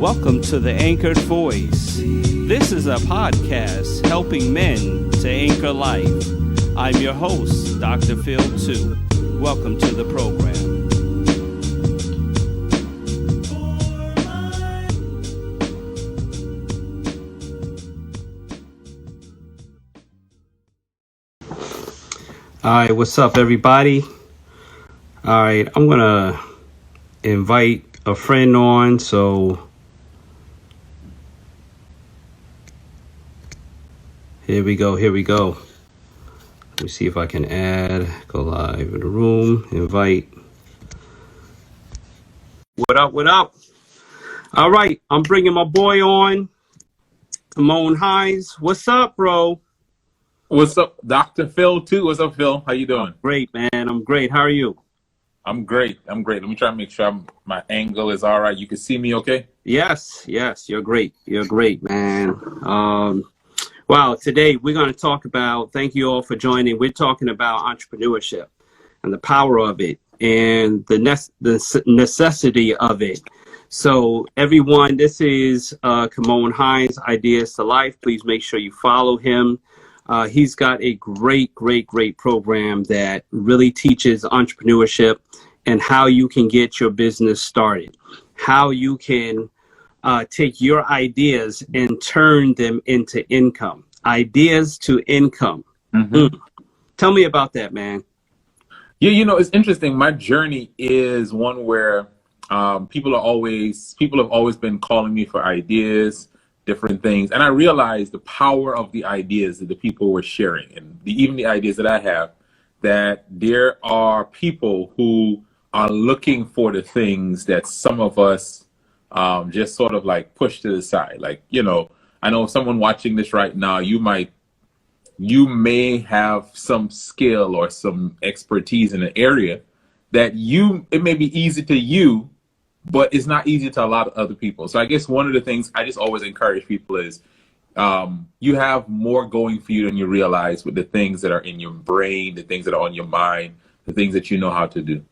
Welcome to The Anchored Voice. This is a podcast helping men to anchor life. I'm your host, Dr. Phil 2. Welcome to the program. All right, what's up, everybody? All right, I'm going to invite a friend on, so here we go. Let me see if I can go live in the room, invite. What up? All right, I'm bringing my boy on, Kymone Hinds. What's up, bro? What's up, Dr. Phil, too? What's up, Phil? How you doing? I'm great, man. I'm great. How are you? I'm great. Let me try to make sure my angle is all right. You can see me okay? Yes. You're great. You're great, man. Wow, today we're going to talk about, thank you all for joining. We're talking about entrepreneurship and the power of it and the necessity of it. So everyone, this is Kymone Hinds, Ideas to Life. Please make sure you follow him. He's got a great program that really teaches entrepreneurship and how you can get your business started, how you can take your ideas and turn them into income. Ideas to income. Mm-hmm. Tell me about that, man. Yeah, it's interesting. My journey is one where people have always been calling me for ideas, different things. And I realized the power of the ideas that the people were sharing, and even the ideas that I have, that there are people who are looking for the things that some of us just sort of like push to the side. Like, I know someone watching this right now, you may have some skill or some expertise in an area that it may be easy to you, but it's not easy to a lot of other people. So I guess one of the things I just always encourage people is you have more going for you than you realize with the things that are in your brain, the things that are on your mind, the things that you know how to do.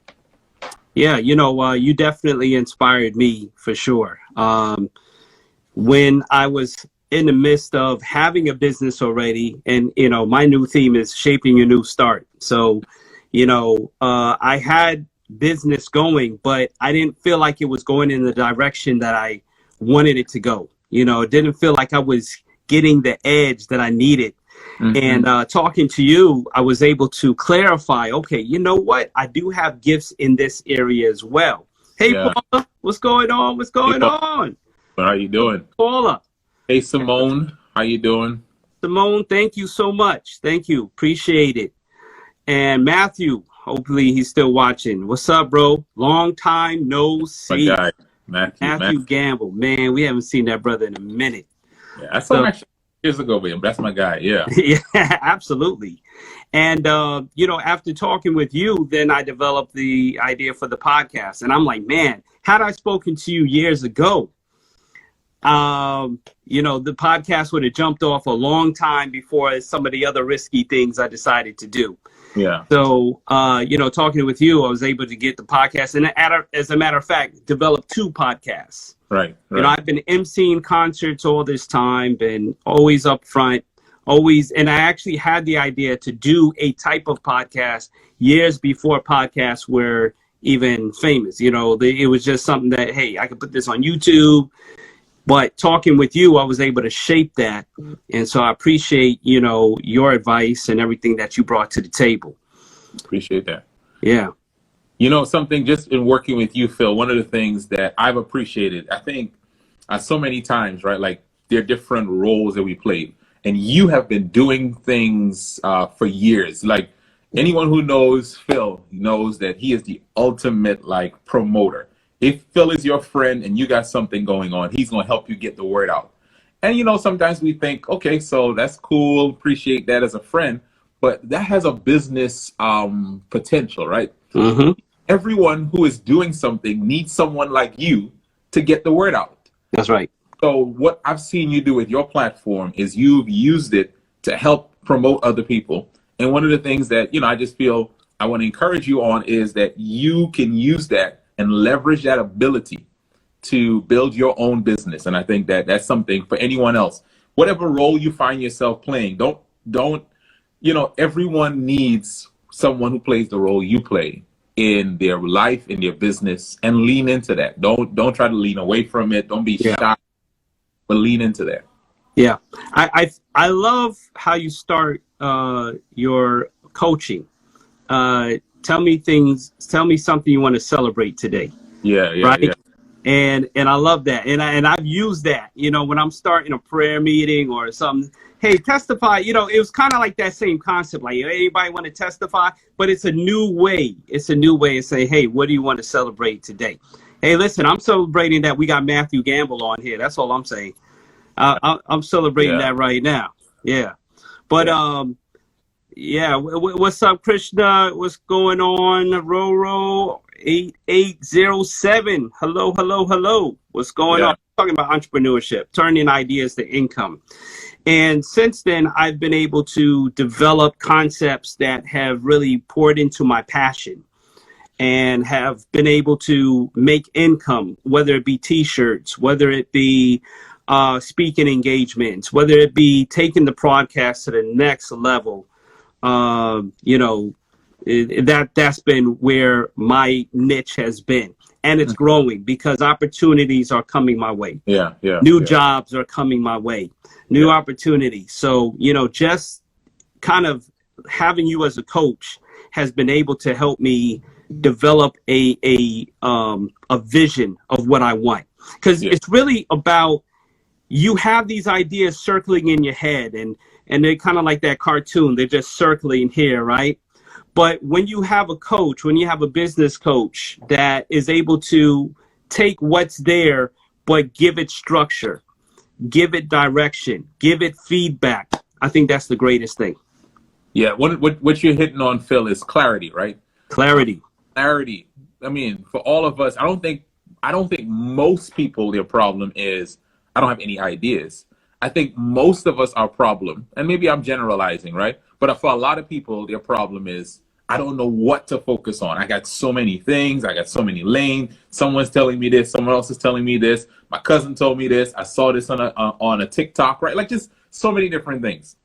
Yeah, you definitely inspired me for sure. When I was in the midst of having a business already, and, my new theme is shaping a new start. So, I had business going, but I didn't feel like it was going in the direction that I wanted it to go. It didn't feel like I was getting the edge that I needed. Mm-hmm. And talking to you, I was able to clarify, okay, you know what? I do have gifts in this area as well. Hey, yeah. Paula, what's going on? How are you doing? Paula. Hey, Simone, how you doing? Simone, thank you so much. Thank you. Appreciate it. And Matthew, hopefully he's still watching. What's up, bro? Long time no see. My guy, Matthew Gamble. Man, we haven't seen that brother in a minute. Yeah, I saw him actually years ago, but that's my guy. Yeah. Yeah, absolutely. And, after talking with you, then I developed the idea for the podcast. And I'm like, man, had I spoken to you years ago, the podcast would have jumped off a long time before some of the other risky things I decided to do. Yeah. So, talking with you, I was able to get the podcast, and as a matter of fact, develop 2 podcasts. Right. I've been emceeing concerts all this time, been always up front, and I actually had the idea to do a type of podcast years before podcasts were even famous. It was just something that, hey, I could put this on YouTube. But talking with you, I was able to shape that. And so I appreciate, your advice and everything that you brought to the table. Appreciate that. Yeah. Something just in working with you, Phil, one of the things that I've appreciated, I think so many times, right? Like there are different roles that we play, and you have been doing things for years. Like anyone who knows Phil knows that he is the ultimate promoter. If Phil is your friend and you got something going on, he's going to help you get the word out. And, sometimes we think, okay, so that's cool. Appreciate that as a friend. But that has a business potential, right? Mm-hmm. Everyone who is doing something needs someone like you to get the word out. That's right. So what I've seen you do with your platform is you've used it to help promote other people. And one of the things that, I just feel I want to encourage you on is that you can use that and leverage that ability to build your own business. And I think that that's something for anyone else, whatever role you find yourself playing. Don't, everyone needs someone who plays the role you play in their life, in their business, and lean into that. Don't try to lean away from it. Don't be shy, but lean into that. Yeah. I love how you start your coaching. Tell me something you want to celebrate today. Yeah. Right. And I love that. And I've used that, when I'm starting a prayer meeting or something. Hey, testify. It was kind of like that same concept. Like, anybody want to testify? But it's a new way. It's a new way to say, hey, what do you want to celebrate today? Hey, listen, I'm celebrating that we got Matthew Gamble on here. That's all I'm saying. I'm celebrating that right now. Yeah. But what's up, Krishna? What's going on? Roro 8807. Hello. What's going on? Talking about entrepreneurship, turning ideas to income. And since then, I've been able to develop concepts that have really poured into my passion and have been able to make income, whether it be t-shirts, whether it be speaking engagements, whether it be taking the podcast to the next level. That's been where my niche has been, and it's growing because opportunities are coming my way. New jobs are coming my way, new opportunities. So, just kind of having you as a coach has been able to help me develop a vision of what I want. Because it's really about, you have these ideas circling in your head, and they're kind of like that cartoon. They're just circling here, right? But when you have a coach, when you have a business coach that is able to take what's there, but give it structure, give it direction, give it feedback, I think that's the greatest thing. Yeah, what you're hitting on, Phil, is clarity, right? Clarity. I mean, for all of us, I don't think most people, their problem is, I don't have any ideas. I think most of us, our problem, and maybe I'm generalizing, right? But for a lot of people, their problem is, I don't know what to focus on. I got so many things. I got so many lanes. Someone's telling me this. Someone else is telling me this. My cousin told me this. I saw this on a TikTok, right? Like, just so many different things.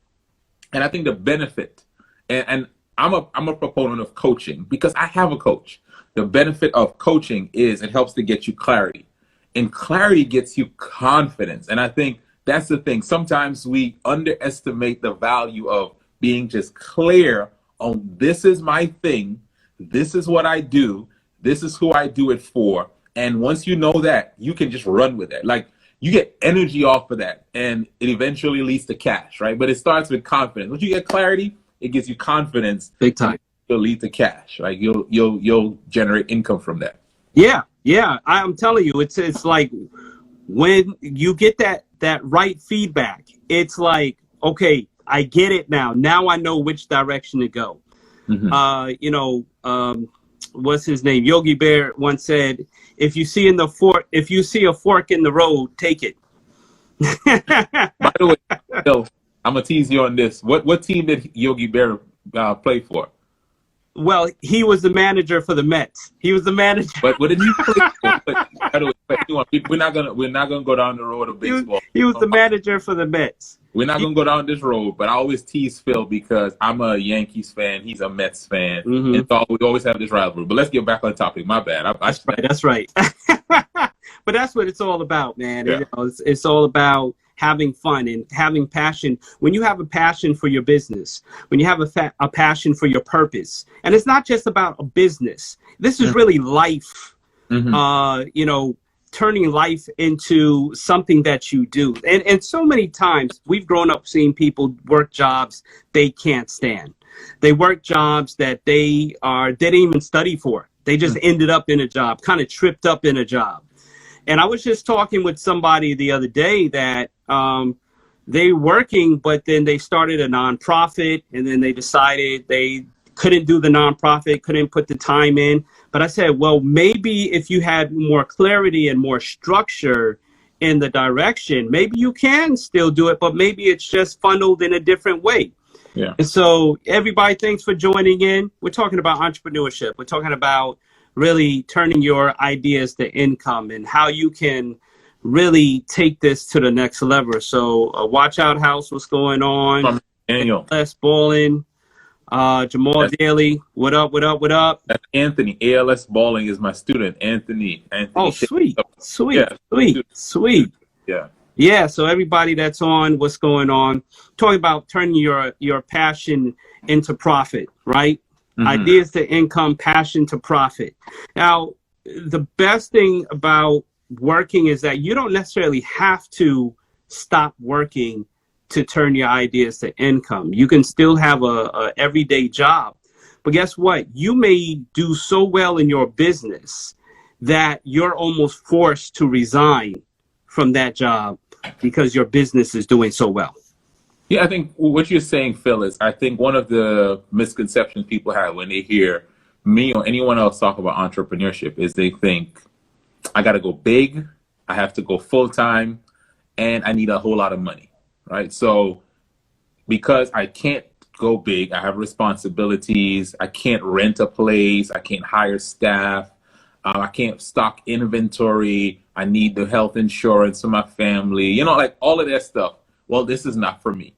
And I think the benefit, and I'm a proponent of coaching because I have a coach. The benefit of coaching is it helps to get you clarity, and clarity gets you confidence. And I think that's the thing. Sometimes we underestimate the value of being just clear on, this is my thing, this is what I do, this is who I do it for. And once you know that, you can just run with it. Like, you get energy off of that, and it eventually leads to cash, right? But it starts with confidence. Once you get clarity, it gives you confidence. Big time. It'll lead to cash, right? You'll generate income from that. Yeah. I'm telling you, it's like when you get that right feedback, it's like, okay, I get it now. Now I know which direction to go. What's his name? Yogi Bear once said, if you see a fork in the road, take it. By the way, Phil, I'm gonna tease you on this. What team did Yogi Bear play for? Well, he was the manager for the Mets. He was the manager. But what did he play for? By the way, we're not gonna go down the road of baseball. He was the manager for the Mets. We're not gonna go down this road, but I always tease Phil because I'm a Yankees fan. He's a Mets fan, and so we always have this rivalry. But let's get back on topic. My bad. That's right. But that's what it's all about, man. Yeah. It's all about having fun and having passion. When you have a passion for your business, when you have a passion for your purpose, and it's not just about a business. This is really life. Turning life into something that you do. And so many times we've grown up seeing people work jobs they can't stand. They work jobs that they didn't even study for. They just ended up in a job, kind of tripped up in a job. And I was just talking with somebody the other day that they working, but then they started a nonprofit, and then they decided they couldn't do the nonprofit, couldn't put the time in. But I said, well, maybe if you had more clarity and more structure in the direction, maybe you can still do it, but maybe it's just funneled in a different way. Yeah. And so everybody, thanks for joining in. We're talking about entrepreneurship. We're talking about really turning your ideas to income and how you can really take this to the next level. So Watch Out House, what's going on? Daniel. ALS Bowling, Jamal Daly, what up, what up, what up? That's Anthony. ALS Bowling is my student, Anthony. Oh, sweet, sweet, Yeah. sweet, sweet. Yeah. Yeah, so everybody that's on, what's going on? Talking about turning your passion into profit, right? Mm-hmm. Ideas to income, passion to profit. Now, the best thing about working is that you don't necessarily have to stop working to turn your ideas to income. You can still have a everyday job. But guess what? You may do so well in your business that you're almost forced to resign from that job because your business is doing so well. Yeah, I think what you're saying, Phil, is I think one of the misconceptions people have when they hear me or anyone else talk about entrepreneurship is they think I got to go big, I have to go full time, and I need a whole lot of money, right? So because I can't go big, I have responsibilities, I can't rent a place, I can't hire staff, I can't stock inventory, I need the health insurance for my family, you know, like all of that stuff. Well, this is not for me.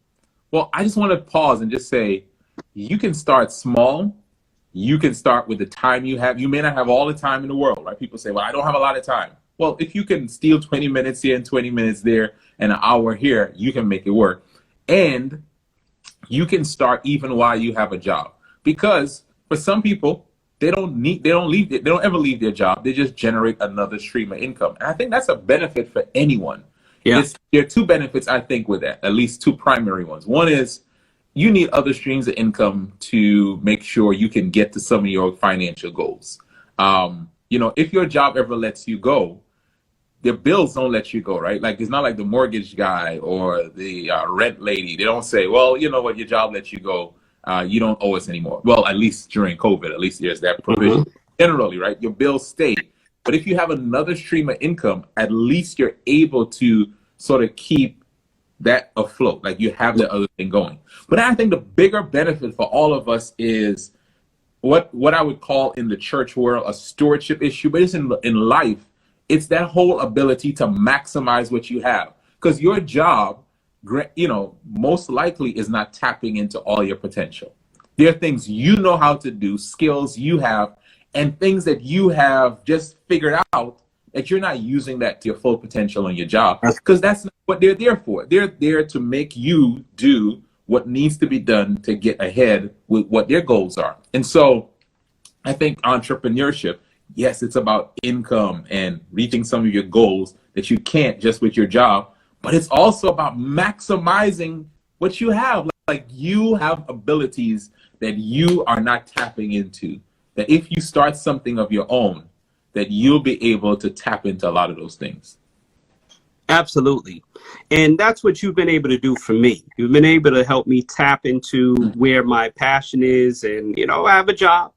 Well, I just want to pause and just say, you can start small. You can start with the time you have. You may not have all the time in the world, right? People say, well, I don't have a lot of time. Well, if you can steal 20 minutes here and 20 minutes there and an hour here, you can make it work. And you can start even while you have a job. Because for some people, they don't ever leave their job. They just generate another stream of income. And I think that's a benefit for anyone. Yeah. There are two benefits, I think, with that, at least two primary ones. One is you need other streams of income to make sure you can get to some of your financial goals. You know, if your job ever lets you go, the bills don't let you go, right? Like, it's not like the mortgage guy or the rent lady. They don't say, well, you know what, your job lets you go. You don't owe us anymore. Well, at least during COVID, at least there's that provision. Mm-hmm. Generally, right? Your bills stay. But if you have another stream of income, at least you're able to sort of keep that afloat. Like, you have the other thing going. But I think the bigger benefit for all of us is what I would call in the church world a stewardship issue, but it's in life. It's that whole ability to maximize what you have. Because your job, you know, most likely is not tapping into all your potential. There are things you know how to do, skills you have, and things that you have just figured out that you're not using that to your full potential in your job, because that's not what they're there for. They're there to make you do what needs to be done to get ahead with what their goals are. And so I think entrepreneurship, yes, it's about income and reaching some of your goals that you can't just with your job, but it's also about maximizing what you have. Like, you have abilities that you are not tapping into, that if you start something of your own, that you'll be able to tap into a lot of those things. Absolutely. And that's what you've been able to do for me. You've been able to help me tap into where my passion is. And, you know, I have a job,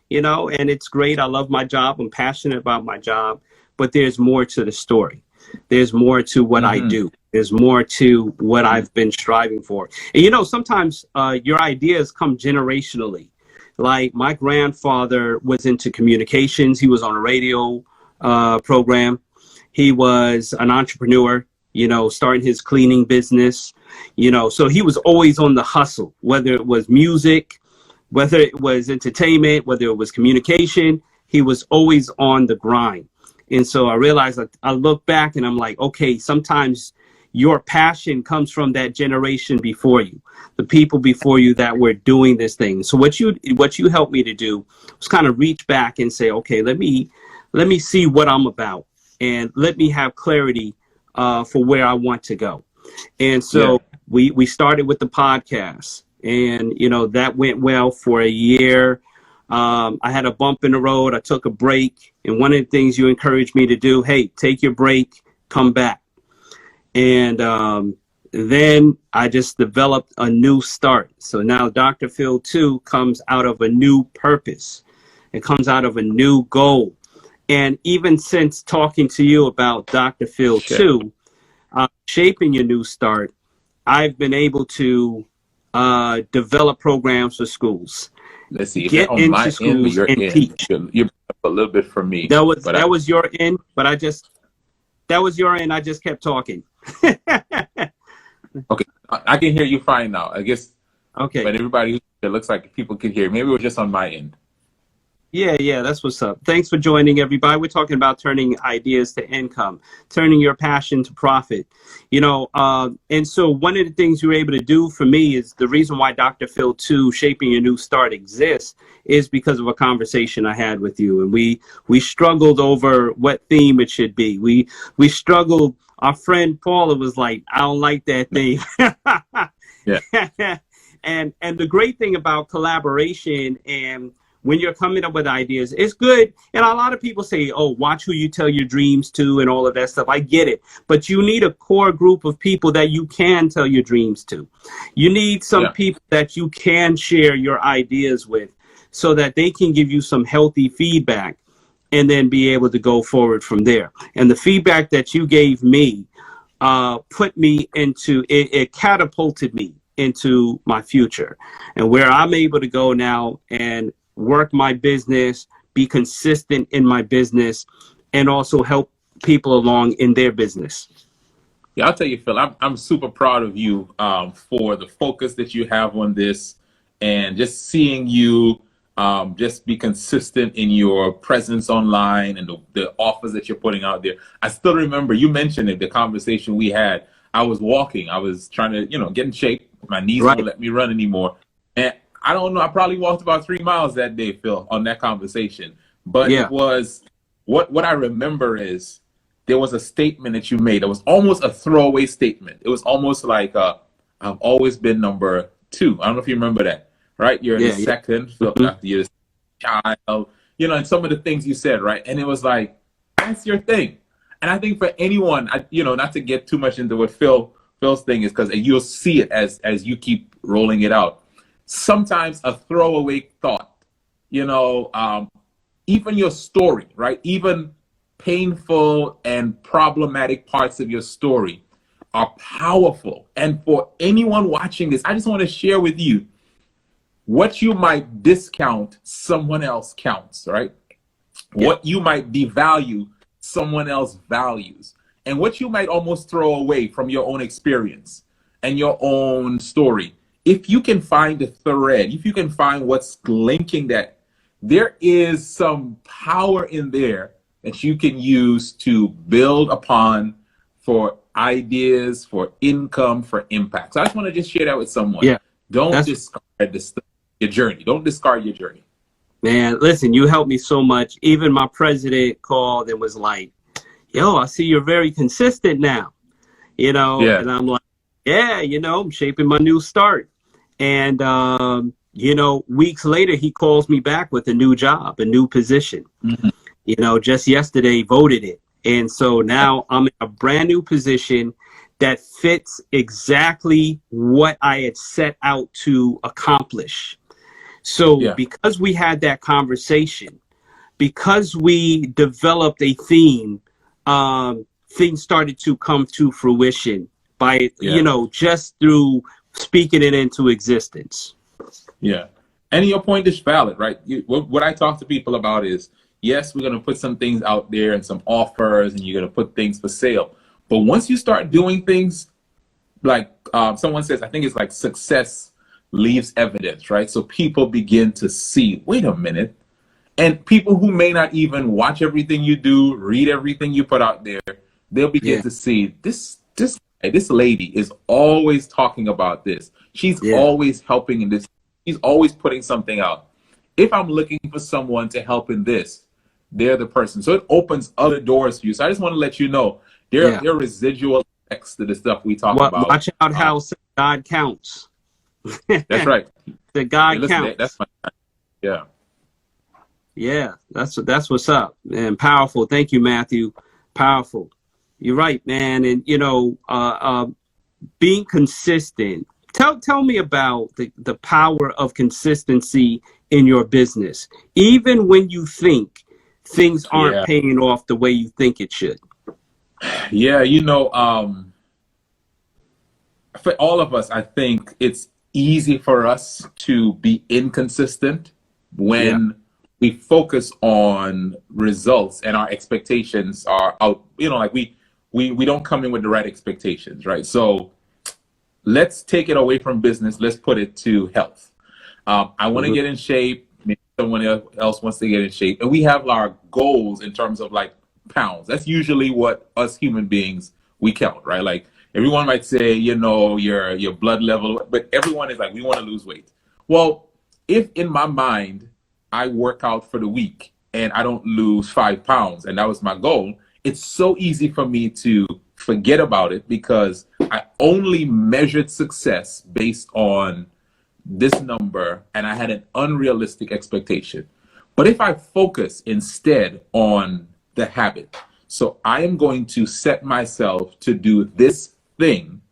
you know, and it's great. I love my job. I'm passionate about my job, but there's more to the story. There's more to what I do. There's more to what I've been striving for. And, you know, sometimes your ideas come generationally. Like, my grandfather was into communications. He was on a radio program. He was an entrepreneur, you know, starting his cleaning business, you know, so he was always on the hustle, whether it was music, whether it was entertainment, whether it was communication, he was always on the grind. And so I realized that I look back and I'm like, okay, sometimes your passion comes from that generation before you, the people before you that were doing this thing. So what you helped me to do was kind of reach back and say, okay, let me see what I'm about, and let me have clarity for where I want to go. And so we started with the podcast, and, you know, that went well for a year. I had a bump in the road. I took a break. And one of the things you encouraged me to do, hey, take your break, come back. And then I just developed a new start. So now Dr. Phil 2 comes out of a new purpose. It comes out of a new goal. And even since talking to you about Dr. Phil 2, shaping your new start, I've been able to develop programs for schools. Let's see. Get into schools and teach. You're a a little bit for me. That was But that was your end, but that was your end. I just kept talking. okay, I can hear you fine now. I guess. Okay. But everybody, it looks like people could hear. Maybe it was just on my end. Yeah, that's what's up. Thanks for joining, everybody. We're talking about turning ideas to income, turning your passion to profit. And so one of the things you were able to do for me is the reason why Dr. Phil 2, Shaping Your New Start exists is because of a conversation I had with you. And we struggled over what theme it should be. We struggled. Our friend Paula was like, I don't like that theme. Yeah. And the great thing about collaboration and when you're coming up with ideas, it's good. And a lot of people say, oh, watch who you tell your dreams to and all of that stuff. I get it. But you need a core group of people that you can tell your dreams to. You need some people that you can share your ideas with so that they can give you some healthy feedback and then be able to go forward from there. And the feedback that you gave me put me into, it catapulted me into my future and where I'm able to go now and work my business, be consistent in my business, and also help people along in their business. Yeah, I'll tell you, Phil, I'm super proud of you for the focus that you have on this and just seeing you just be consistent in your presence online and the offers that you're putting out there. I still remember you mentioned it, the conversation we had. I was walking. I was trying to, get in shape. My knees won't let me run anymore. And I don't know. I probably walked about 3 miles that day, Phil, on that conversation. But it was what I remember is there was a statement that you made. It was almost a throwaway statement. It was almost like I've always been number 2. I don't know if you remember that, right? You're the second, Phil, after you're the child, and some of the things you said, right? And it was like, that's your thing. And I think for anyone, not to get too much into what Phil's thing is, because you'll see it as you keep rolling it out. Sometimes a throwaway thought, even your story, right? Even painful and problematic parts of your story are powerful. And for anyone watching this, I just want to share with you what you might discount, someone else counts, right? What you might devalue, someone else values. And what you might almost throw away from your own experience and your own story. If you can find a thread, if you can find what's linking that, there is some power in there that you can use to build upon for ideas, for income, for impact. So I just want to just share that with someone. Don't discard your journey. Don't discard your journey. Man, listen, you helped me so much. Even my president called and was like, yo, I see you're very consistent now, and I'm like, I'm shaping my new start. And, weeks later, he calls me back with a new job, a new position. Just yesterday voted it. And so now I'm in a brand new position that fits exactly what I had set out to accomplish. So because we had that conversation, because we developed a theme, things started to come to fruition by, just through speaking it into existence. Yeah. And your point is valid, right? What I talk to people about is, yes, we're going to put some things out there and some offers and you're going to put things for sale. But once you start doing things like someone says, I think it's like success leaves evidence, right? So people begin to see, wait a minute. And people who may not even watch everything you do, read everything you put out there, they'll begin to see this lady is always talking about this. She's always helping in this. She's always putting something out. If I'm looking for someone to help in this, they're the person. So it opens other doors for you. So I just want to let you know there are residual effects to the stuff we talk about. Watch out how God counts. That's right. The God counts. That's my Yeah, that's what's up, and powerful. Thank you, Matthew. Powerful. You're right, man. And being consistent. Tell me about the power of consistency in your business, even when you think things aren't paying off the way you think it should. Yeah, for all of us, I think it's easy for us to be inconsistent when we focus on results and our expectations are out, like we don't come in with the right expectations, right? So let's take it away from business. Let's put it to health. I want to Mm-hmm. get in shape. Maybe someone else wants to get in shape. And we have our goals in terms of like pounds. That's usually what us human beings, we count, right? Like everyone might say, your blood level, but everyone is like, we want to lose weight. Well, if in my mind, I work out for the week and I don't lose 5 pounds, and that was my goal, it's so easy for me to forget about it because I only measured success based on this number and I had an unrealistic expectation. But if I focus instead on the habit, so I am going to set myself to do this thing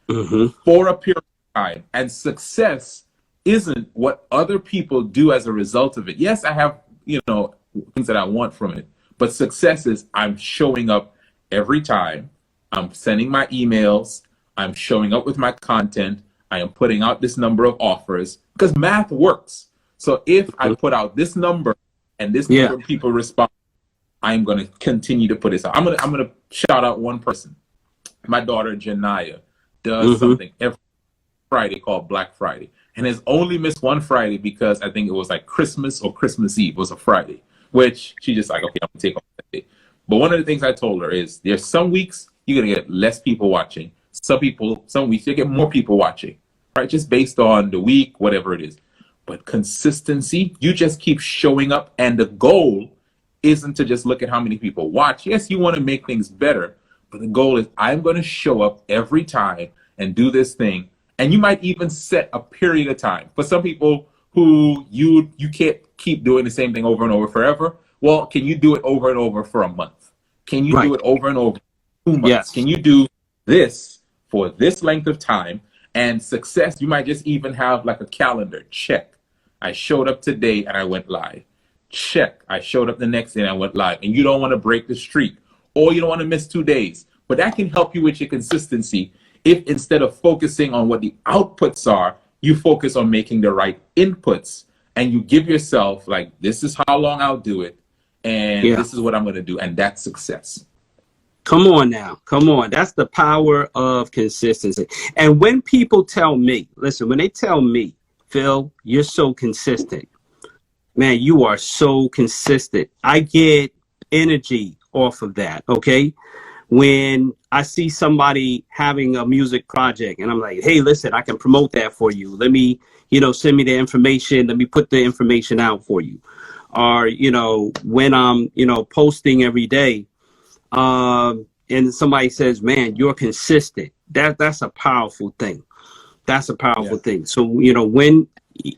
Mm-hmm. for a period of time, and success isn't what other people do as a result of it. Yes, I have, things that I want from it, but success is I'm showing up every time, I'm sending my emails, I'm showing up with my content, I am putting out this number of offers because math works. So if I put out this number and this Yeah. number of people respond, I'm going to continue to put this out. I'm going to shout out one person. My daughter Janaya does Mm-hmm. something every Friday called Black Friday, and has only missed one Friday because I think it was like Christmas or Christmas Eve was a Friday, which she just like, okay, I'm gonna take off that day. But one of the things I told her is there's some weeks you're gonna get less people watching. Some weeks you get more people watching, right? Just based on the week, whatever it is. But consistency, you just keep showing up, and the goal isn't to just look at how many people watch. Yes, you want to make things better, but the goal is I'm going to show up every time and do this thing. And you might even set a period of time. For some people who you can't keep doing the same thing over and over forever, well, can you do it over and over for a month? Can you Right. do it over and over for 2 months? Yes. Can you do this for this length of time? And success, you might just even have like a calendar. Check. I showed up today and I went live. Check. I showed up the next day and I went live. And you don't want to break the streak, or you don't want to miss 2 days. But that can help you with your consistency if instead of focusing on what the outputs are, you focus on making the right inputs, and you give yourself like, this is how long I'll do it, and this is what I'm going to do, and that's success. Come on now. Come on. That's the power of consistency. And when people tell me, listen, when they tell me, Phil, you're so consistent, man, you are so consistent, I get energy off of that. Okay. When I see somebody having a music project and I'm like, hey, listen, I can promote that for you. Let me, send me the information. Let me put the information out for you. Or, when I'm, posting every day, and somebody says, man, you're consistent. That's a powerful thing. That's a powerful thing. So, when,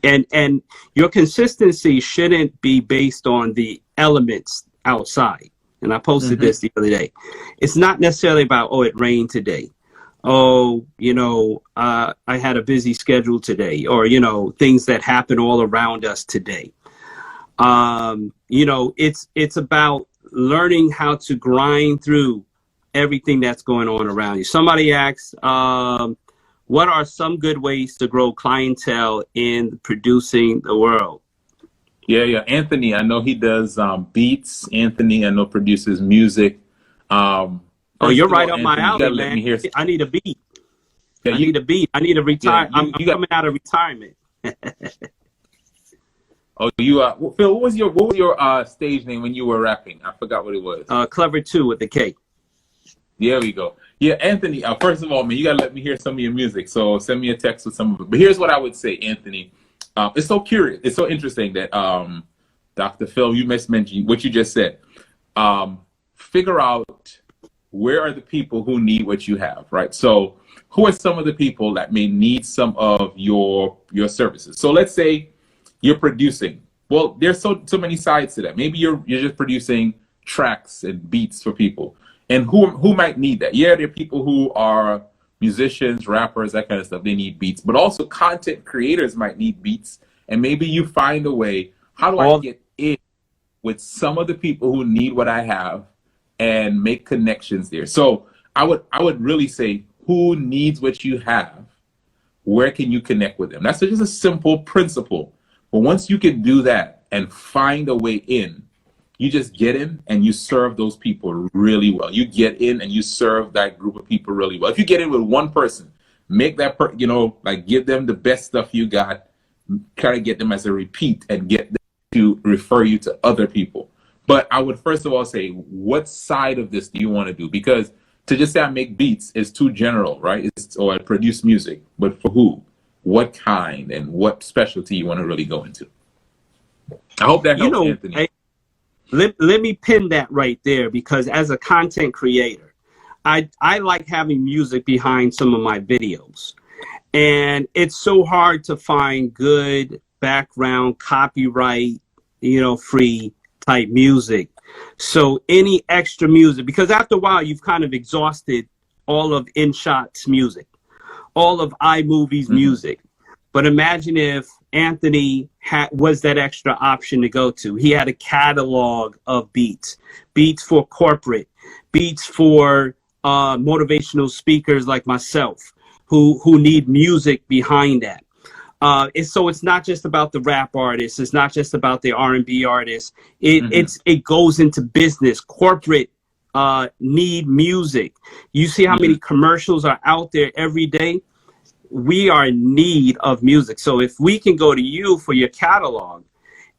and your consistency shouldn't be based on the elements outside. And I posted this the other day. It's not necessarily about, oh, it rained today. Oh, I had a busy schedule today, or, things that happen all around us today. It's about learning how to grind through everything that's going on around you. Somebody asked, what are some good ways to grow clientele in producing the world? Yeah. Anthony, I know he does beats. Anthony, I know produces music. Oh, you're right up my alley, man. Let me hear. I need a beat. Yeah, I need a beat. I need to retire. I'm coming out of retirement. Oh, you Phil, what was your stage name when you were rapping? I forgot what it was. Clever 2 with the K. There we go. Yeah, Anthony, first of all, man, you gotta let me hear some of your music. So send me a text with some of it. But here's what I would say, Anthony. It's so curious. It's so interesting that Dr. Phil, you mentioned what you just said. Figure out where are the people who need what you have, right? So who are some of the people that may need some of your services? So let's say you're producing. Well, there's so many sides to that. Maybe you're just producing tracks and beats for people. And who might need that? Yeah, there are people who are musicians, rappers, that kind of stuff. They need beats. But also content creators might need beats. And maybe you find a way, how do I get in with some of the people who need what I have and make connections there? So I would really say, who needs what you have? Where can you connect with them? That's just a simple principle. But once you can do that, and find a way in, you just get in and you serve those people really well. You get in and you serve that group of people really well. If you get in with one person, make that like give them the best stuff you got, try to get them as a repeat and get them to refer you to other people. But I would first of all say, what side of this do you want to do? Because to just say I make beats is too general, right? Or I produce music, but for who? What kind and what specialty you want to really go into? I hope that helps, Anthony. Let me pin that right there, because as a content creator, I like having music behind some of my videos. And it's so hard to find good background, copyright, free type music. So any extra music, because after a while, you've kind of exhausted all of InShot's music, all of iMovie's music. But imagine if Anthony was that extra option to go to. He had a catalog of beats for corporate, beats for motivational speakers like myself who need music behind that. So it's not just about the rap artists. It's not just about the R&B artists. It goes into business. Corporate need music. You see how many commercials are out there every day? We are in need of music. So if we can go to you for your catalog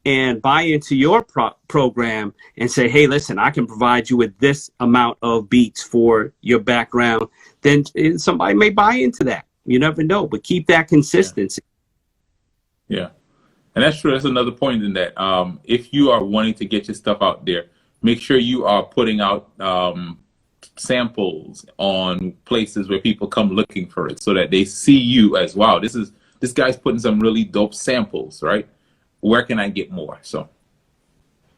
and buy into your program and say, hey, listen, I can provide you with this amount of beats for your background, then somebody may buy into that. You never know, but keep that consistency. Yeah. And that's true. That's another point in that. If you are wanting to get your stuff out there, make sure you are putting out samples on places where people come looking for it, so that they see you as, wow, this guy's putting some really dope samples, right? Where can I get more? So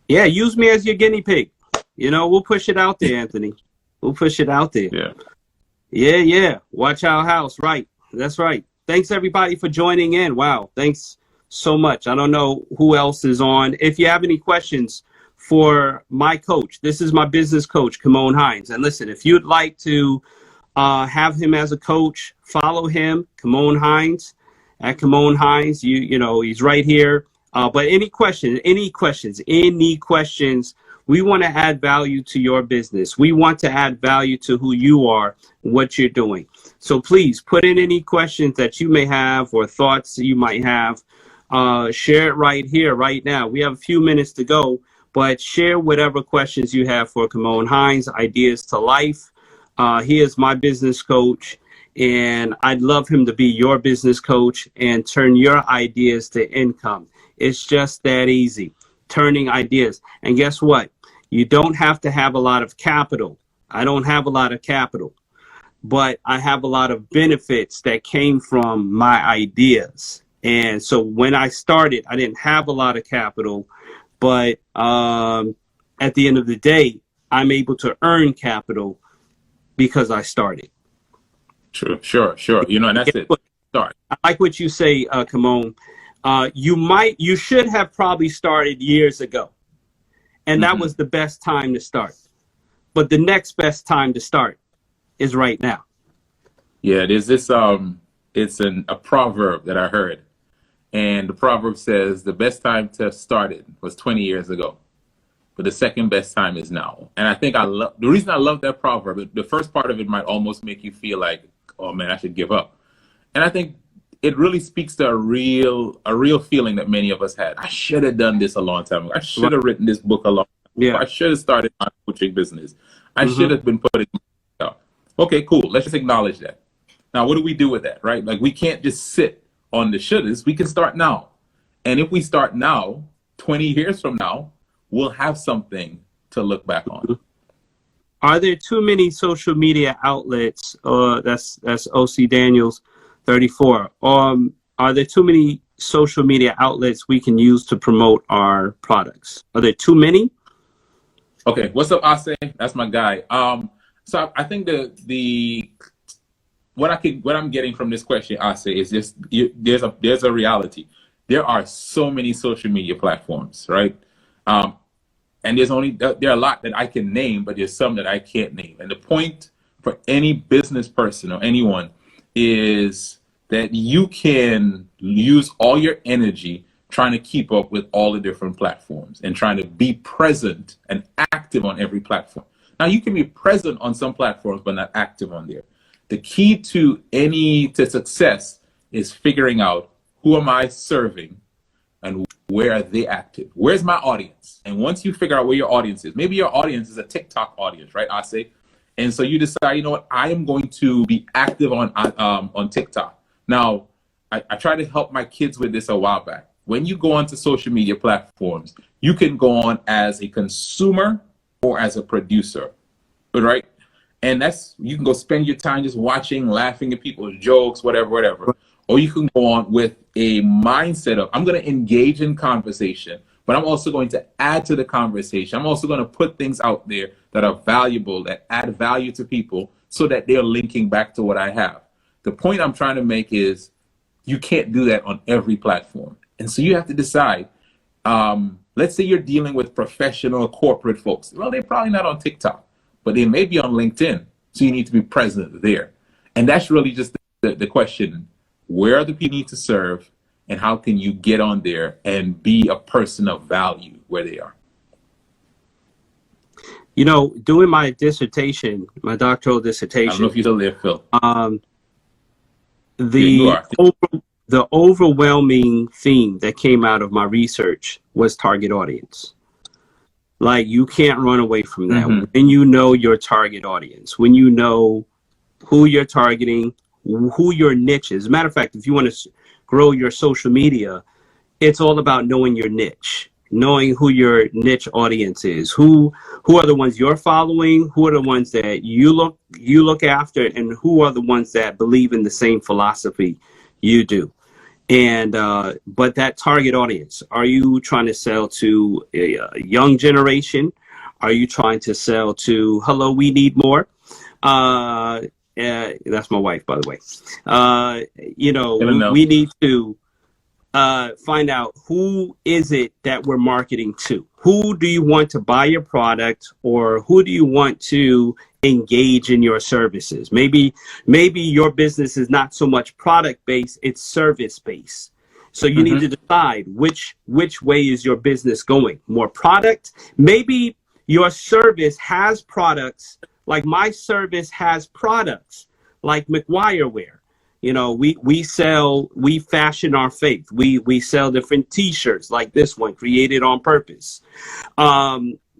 yeah, use me as your guinea pig. We'll push it out there, Anthony. We'll push it out there. Yeah. Watch our house. Right. That's right. Thanks everybody for joining in. Wow. Thanks so much. I don't know who else is on. If you have any questions for my coach, this is my business coach, Kymone Hinds. And listen, if you'd like to have him as a coach, follow him, Kymone Hinds, at Kymone Hinds. He's right here. But any questions, we want to add value to your business. We want to add value to who you are, what you're doing. So please put in any questions that you may have or thoughts that you might have. Share it right here, right now. We have a few minutes to go, but share whatever questions you have for Kymone Hinds, Ideas to Life. He is my business coach, and I'd love him to be your business coach and turn your ideas to income. It's just that easy, turning ideas. And guess what? You don't have to have a lot of capital. I don't have a lot of capital, but I have a lot of benefits that came from my ideas. And so when I started, I didn't have a lot of capital, but at the end of the day, I'm able to earn capital because I started. Sure. And that's it. Start. I like what you say, Kymone. You should have probably started years ago, and that was the best time to start. But the next best time to start is right now. Yeah, there's this it's a proverb that I heard, and the proverb says the best time to start it was 20 years ago, but the second best time is now. And I think the reason I love that proverb, the first part of it might almost make you feel like, oh man, I should give up. And I think it really speaks to a real feeling that many of us had. I should have done this a long time ago. I should have written this book a long time ago. I should have started my coaching business. I should have been putting out. Okay, cool. Let's just acknowledge that. Now, what do we do with that, right? Like, we can't just sit on the shouldas. We can start now. And if we start now, 20 years from now, we'll have something to look back on. Are there too many social media outlets? That's OC Daniels 34. Are there too many social media outlets we can use to promote our products? Are there too many? Okay, what's up, Ase? That's my guy. So I think what I'm getting from this question, Ase, is just there's a reality. There are so many social media platforms, right? And there are a lot that I can name, but there's some that I can't name. And the point for any business person or anyone is that you can use all your energy trying to keep up with all the different platforms and trying to be present and active on every platform. Now, you can be present on some platforms, but not active on there. The key to success is figuring out, who am I serving and where are they active? Where's my audience? And once you figure out where your audience is, maybe your audience is a TikTok audience, right? I say, and so you decide, you know what, I am going to be active on TikTok. Now, I tried to help my kids with this a while back. When you go onto social media platforms, you can go on as a consumer or as a producer, right? And you can go spend your time just watching, laughing at people's jokes, whatever. Or you can go on with a mindset of, I'm going to engage in conversation, but I'm also going to add to the conversation. I'm also going to put things out there that are valuable, that add value to people so that they're linking back to what I have. The point I'm trying to make is you can't do that on every platform. And so you have to decide, let's say you're dealing with professional corporate folks. Well, they're probably not on TikTok, but they may be on LinkedIn. So you need to be present there. And that's really just the question. Where are the people you need to serve, and how can you get on there and be a person of value where they are? You know, doing my dissertation, my doctoral dissertation. I don't know if you're still there, Phil. The overwhelming theme that came out of my research was target audience. Like, you can't run away from that. Mm-hmm. When you know your target audience, when you know who you're targeting, who your niche is. As a matter of fact, if you want to grow your social media, it's all about knowing your niche, knowing who your niche audience is, who are the ones you're following, who are the ones that you look after, and who are the ones that believe in the same philosophy you do. And but that target audience, are you trying to sell to a young generation? Are you trying to sell to, hello, we need more? That's my wife, by the way. We need to find out, who is it that we're marketing to? Who do you want to buy your product, or who do you want to engage in your services? Maybe your business is not so much product based, it's service based. So you need to decide which way is your business going. More product? Maybe your service has products, like my service has products like McGuire Wear. You know, we fashion our faith. We sell different t-shirts like this one, created on purpose.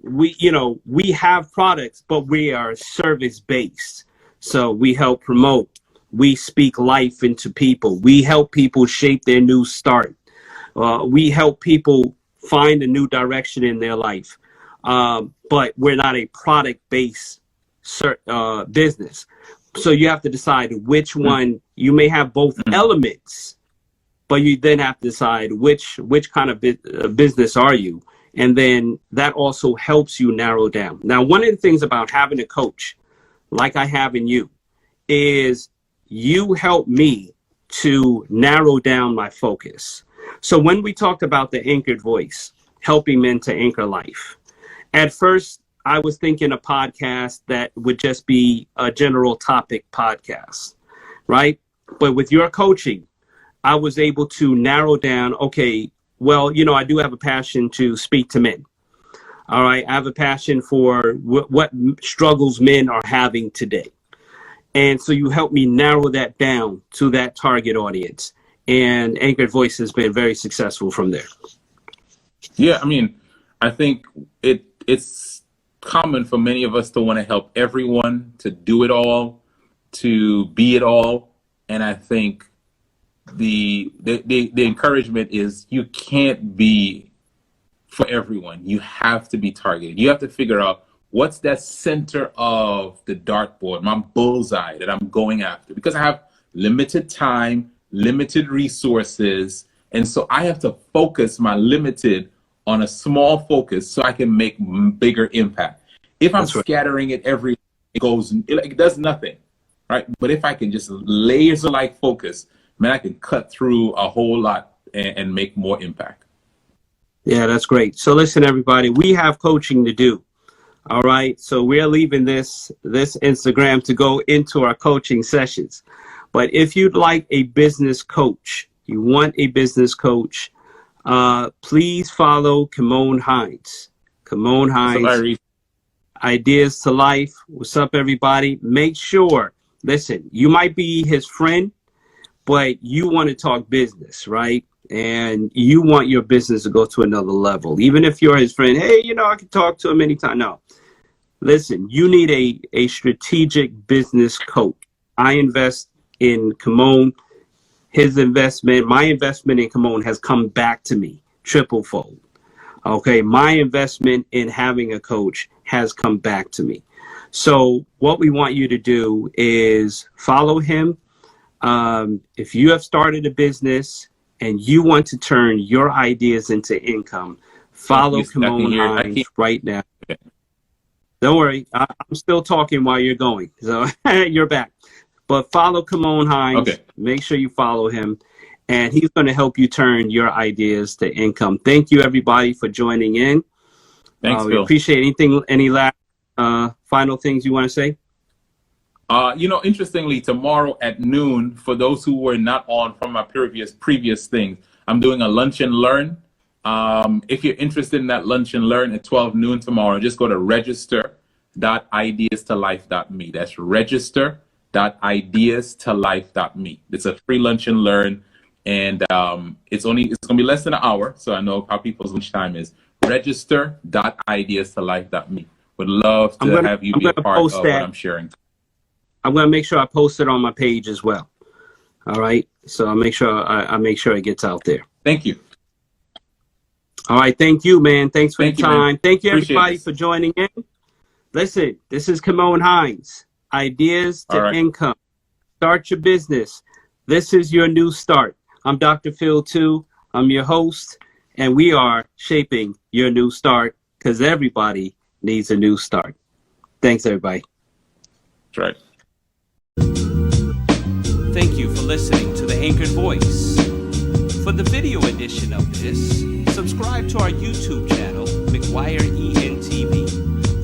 We have products, but we are service based. So we help promote, we speak life into people. We help people shape their new start. We help people find a new direction in their life. But we're not a product based business. So you have to decide which one. You may have both elements, but you then have to decide which kind of business are you, and then that also helps you narrow down. Now, one of the things about having a coach like I have in you is you help me to narrow down my focus. So when we talked about the anchored voice, helping men to anchor life, at first I was thinking a podcast that would just be a general topic podcast, right? But with your coaching, I was able to narrow down, okay, well, I do have a passion to speak to men. All right. I have a passion for what struggles men are having today. And so you helped me narrow that down to that target audience. And Anchored Voice has been very successful from there. Yeah, I mean, I think it's common for many of us to want to help everyone, to do it all, to be it all. And I think the encouragement is, you can't be for everyone. You have to be targeted. You have to figure out, what's that center of the dartboard, my bullseye that I'm going after, because I have limited time, limited resources. And so I have to focus my limited on a small focus so I can make bigger impact. If I'm scattering it it does nothing, right? But if I can just laser-like focus, man, I can cut through a whole lot and make more impact. Yeah, that's great. So listen, everybody, we have coaching to do. All right. So we're leaving this Instagram to go into our coaching sessions. But if you'd like a business coach, you want a business coach, please follow Kymone Hinds. Kymone Hinds, Ideas to Life. What's up, everybody? Make sure, listen, you might be his friend, but you want to talk business, right? And you want your business to go to another level. Even if you're his friend, hey, I can talk to him anytime. No. Listen, you need a strategic business coach. I invest in Kymone. My investment in Kymone has come back to me triple fold. Okay, my investment in having a coach has come back to me. So what we want you to do is follow him. If you have started a business and you want to turn your ideas into income, follow Kymone Hinds right now. Okay. Don't worry, I'm still talking while you're going, so you're back. But follow Kymone Hinds. Okay. Make sure you follow him, and he's going to help you turn your ideas to income. Thank you, everybody, for joining in. Thanks, we Phil. appreciate any last final things you want to say? Interestingly, tomorrow at noon, for those who were not on from my previous things, I'm doing a lunch and learn. If you're interested in that lunch and learn at 12 noon tomorrow, just go to register.ideastolife.me. That's register.ideastolife.me. It's a free lunch and learn, and it's going to be less than an hour, so I know how people's lunch time is. Register.ideastolife.me. Would love to have you be a part of what I'm sharing. I'm going to make sure I post it on my page as well. All right. So I'll make sure I make sure it gets out there. Thank you. All right. Thank you, man. Thanks for your time. Thank you, Appreciate everybody, this. for joining in. Listen, this is Kymone Hinds. Ideas to income. Start your business. This is your new start. I'm Dr. Phil, too. I'm your host, and we are shaping your new start because everybody needs a new start. Thanks, everybody. That's right. Thank you for listening to The Anchored Voice. For the video edition of this, subscribe to our YouTube channel, McGuire ENTV.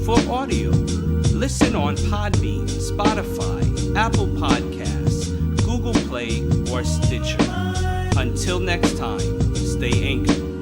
For audio, listen on Podbean, Spotify, Apple Podcasts, Google Play, or Stitcher. Until next time, stay anchored.